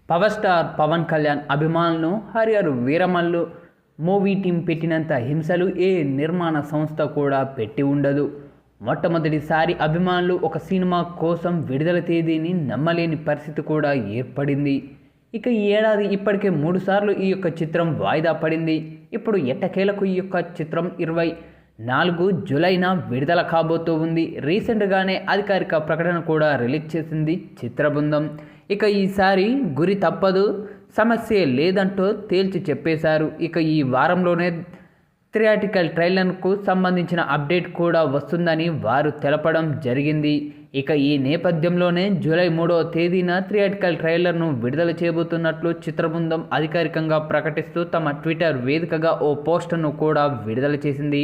Power star Pawan Kalyan అభిమానులను Harihara Veeramallu movie team పెట్టినంత హింసలు ఏ నిర్మాణ సంస్థ కూడా పెట్టి ఉండదు. మొట్టమొదటిసారి అభిమానులు ఒక సినిమా కోసం విడుదల తేదీని నమ్మలేని పరిస్థితి కూడా ఏర్పడింది. ఇక ఈ ఏడాది ఇప్పటికే 3 సార్లు ఈ యొక్క చిత్రం వాయిదా పడింది. ఇప్పుడు ఎట్టకేలకు ఈ యొక్క చిత్రం 24 జూలైన విడుదల కాబోతూ ఉంది. రీసెంట్గానే అధికారిక ప్రకటన కూడా రిలీజ్ చేసింది చిత్ర బృందం. ఇక ఈసారి గురి తప్పదు, సమస్య లేదంటూ తేల్చి చెప్పేశారు. ఇక ఈ వారంలోనే థియేట్రికల్ ట్రైలర్కు సంబంధించిన అప్డేట్ కూడా వస్తుందని వారు తెలపడం జరిగింది. ఇక ఈ నేపథ్యంలోనే జూలై 3వ తేదీన థియేట్రికల్ ట్రైలర్ను విడుదల చేయబోతున్నట్లు చిత్రబృందం అధికారికంగా ప్రకటిస్తూ తమ ట్విట్టర్ వేదికగా ఓ పోస్టర్ను కూడా విడుదల చేసింది.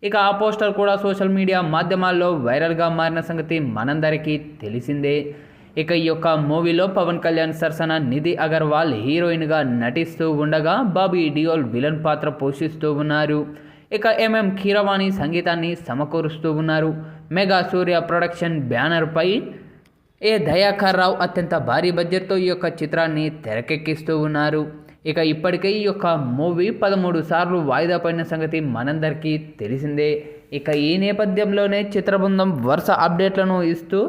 ఇక ఆ పోస్టర్ కూడా సోషల్ మీడియా మాధ్యమాల్లో వైరల్గా మారిన సంగతి మనందరికీ తెలిసిందే. ఇక ఈ యొక్క మూవీలో పవన్ కళ్యాణ్ సరసన నిధి అగర్వాల్ హీరోయిన్గా నటిస్తూ ఉండగా బాబీ డియోల్ విలన్ పాత్ర పోషిస్తూ ఉన్నారు. ఇక ఎంఎం కీరవాణి సంగీతాన్ని సమకూరుస్తూ ఉన్నారు. మెగా సూర్య ప్రొడక్షన్ బ్యానర్పై ఏ దయాకర్ రావు అత్యంత భారీ బడ్జెట్తో ఈ యొక్క చిత్రాన్ని తెరకెక్కిస్తూ ఉన్నారు. ఇక ఇప్పటికే ఈ యొక్క మూవీ 13 సార్లు వాయిదా పడిన సంగతి మనందరికీ తెలిసిందే. ఇక ఈ నేపథ్యంలోనే చిత్రబృందం వరుస అప్డేట్లను ఇస్తూ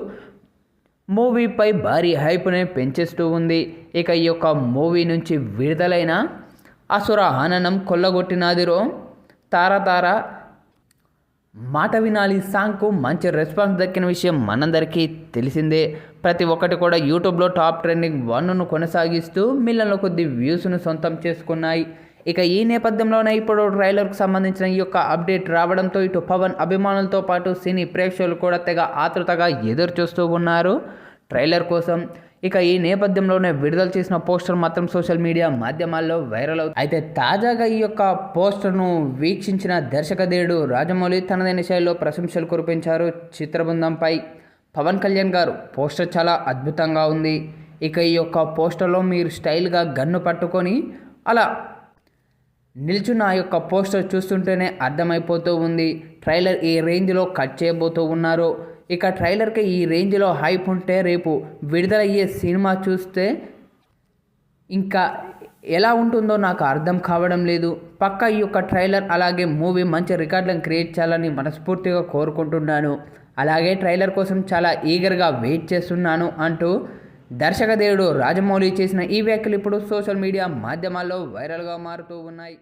మూవీపై భారీ హైప్నే పెంచేస్తూ ఉంది. ఇక ఈ యొక్క మూవీ నుంచి విడుదలైన అసుర హననం కొల్లగొట్టినాదిరో తార మాట వినాలి సాంగ్కు మంచి రెస్పాన్స్ దక్కిన విషయం మనందరికీ తెలిసిందే. ప్రతి ఒక్కటి కూడా యూట్యూబ్లో టాప్ ట్రెండింగ్ 1ను కొనసాగిస్తూ మిలియన్ల కొద్ది వ్యూస్ను సొంతం చేసుకున్నాయి. ఇక ఈ నేపథ్యంలోనే ఇప్పుడు ట్రైలర్కు సంబంధించిన ఈ యొక్క అప్డేట్ రావడంతో ఇటు పవన్ అభిమానులతో పాటు సినీ ప్రేక్షకులు కూడా తెగ ఆతృతగా ఎదురు చూస్తూ ఉన్నారు ట్రైలర్ కోసం. ఇక ఈ నేపథ్యంలోనే విడుదల చేసిన పోస్టర్ మాత్రం సోషల్ మీడియా మాధ్యమాల్లో వైరల్ అవుతుంది. అయితే తాజాగా ఈ యొక్క పోస్టర్ను వీక్షించిన దర్శకధీరుడు రాజమౌళి తనదైన శైలిలో ప్రశంసలు కురిపించారు చిత్రబృందంపై. పవన్ కళ్యాణ్ గారు పోస్టర్ చాలా అద్భుతంగా ఉంది. ఇక ఈ యొక్క పోస్టర్లో మీరు స్టైల్గా గన్ను పట్టుకొని అలా నిల్చున్న ఆ యొక్క పోస్టర్ చూస్తుంటేనే అర్థమైపోతూ ఉంది ట్రైలర్ ఏ రేంజ్లో కట్ చేయబోతూ ఉన్నారు. ఇక ట్రైలర్కి ఈ రేంజ్లో హైప్ ఉంటే రేపు విడుదలయ్యే సినిమా చూస్తే ఇంకా ఎలా ఉంటుందో నాకు అర్థం కావడం లేదు. పక్కా ఈ యొక్క ట్రైలర్ అలాగే మూవీ మంచి రికార్డులను క్రియేట్ చేయాలని మనస్ఫూర్తిగా కోరుకుంటున్నాను. అలాగే ట్రైలర్ కోసం చాలా ఈగర్గా వెయిట్ చేస్తున్నాను అంటూ దర్శకధీరుడు రాజమౌళి చేసిన ఈ వ్యాఖ్యలు ఇప్పుడు సోషల్ మీడియా మాధ్యమాల్లో వైరల్గా మారుతూ ఉన్నాయి.